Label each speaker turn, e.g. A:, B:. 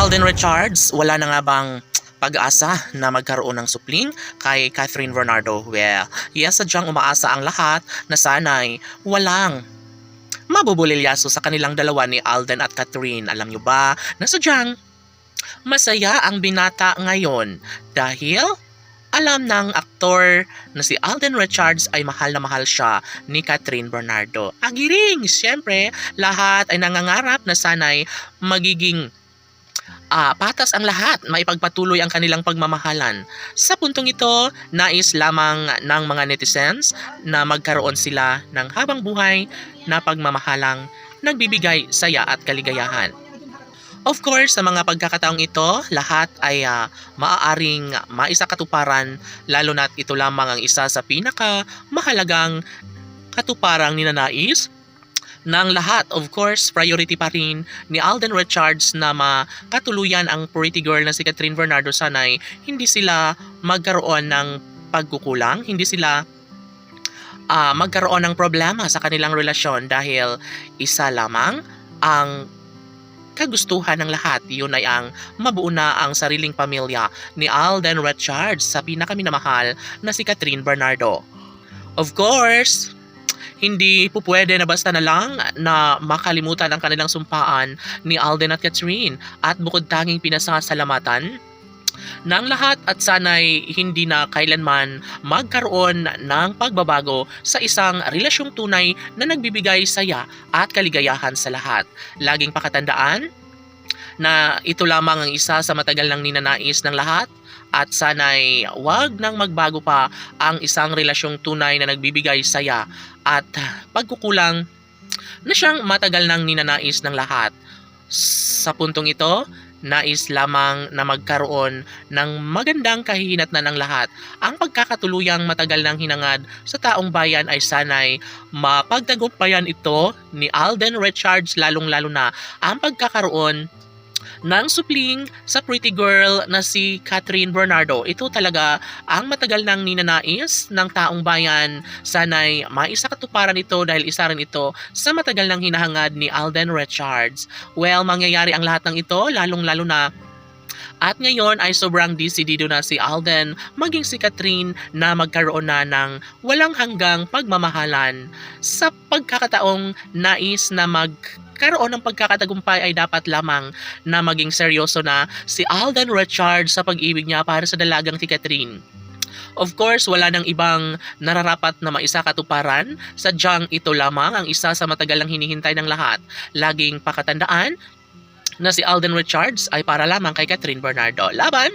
A: Alden Richards, wala na nga bang pag-asa na magkaroon ng supling kay Catherine Bernardo? Well, yes, sadyang umaasa ang lahat na sana'y walang mabubulilyaso sa kanilang dalawa ni Alden at Catherine. Alam nyo ba na sadyang masaya ang binata ngayon dahil alam ng aktor na si Alden Richards ay mahal na mahal siya ni Catherine Bernardo. Agiring, siyempre, lahat ay nangangarap na sana'y magiging patas ang lahat, maipagpatuloy ang kanilang pagmamahalan. Sa puntong ito, nais lamang ng mga netizens na magkaroon sila ng habang buhay na pagmamahalang nagbibigay saya at kaligayahan. Of course, sa mga pagkakataong ito, lahat ay maaaring maisakatuparan, lalo na't ito lamang ang isa sa pinaka-mahalagang katuparang ninanais ng lahat. Of course, priority pa rin ni Alden Richards na makatuluyan ang pretty girl na si Catherine Bernardo. Sana'y hindi sila magkaroon ng pagkukulang, hindi sila magkaroon ng problema sa kanilang relasyon dahil isa lamang ang kagustuhan ng lahat. Yun ay ang mabuo na ang sariling pamilya ni Alden Richards sa pinakaminamahal na si Catherine Bernardo. Of course, hindi po pwede na basta na lang na makalimutan ang kanilang sumpaan ni Alden at Catherine at bukod tanging pinasasalamatan ng lahat at sana'y hindi na kailanman magkaroon ng pagbabago sa isang relasyong tunay na nagbibigay saya at kaligayahan sa lahat. Laging pakatandaan na ito lamang ang isa sa matagal nang ninanais ng lahat at sana'y wag nang magbago pa ang isang relasyong tunay na nagbibigay saya at pagkukulang na siyang matagal nang ninanais ng lahat. Sa puntong ito, nais lamang na magkaroon ng magandang kahihinatnan ng lahat. Ang pagkakatuluyang matagal ng hinangad sa taong bayan ay sana'y mapagtagumpayan ito ni Alden Richards, lalong-lalo na ang pagkakaroon ng supling sa pretty girl na si Catherine Bernardo. Ito talaga ang matagal nang ninanais ng taong bayan. Sana'y maisakatuparan ito dahil isa rin ito sa matagal nang hinahangad ni Alden Richards. Well, mangyayari ang lahat ng ito lalong-lalo na at ngayon ay sobrang desidido na si Alden maging si Catherine na magkaroon na ng walang hanggang pagmamahalan. Sa pagkakataong nais na magkaroon ng pagkakatagumpay ay dapat lamang na maging seryoso na si Alden Richards sa pag-ibig niya para sa dalagang si Catherine. Of course, wala nang ibang nararapat na maisakatuparan, sadyang ito lamang ang isa sa matagal nang hinihintay ng lahat. Laging pakatandaan na si Alden Richards ay para lamang kay Catherine Bernardo. Laban!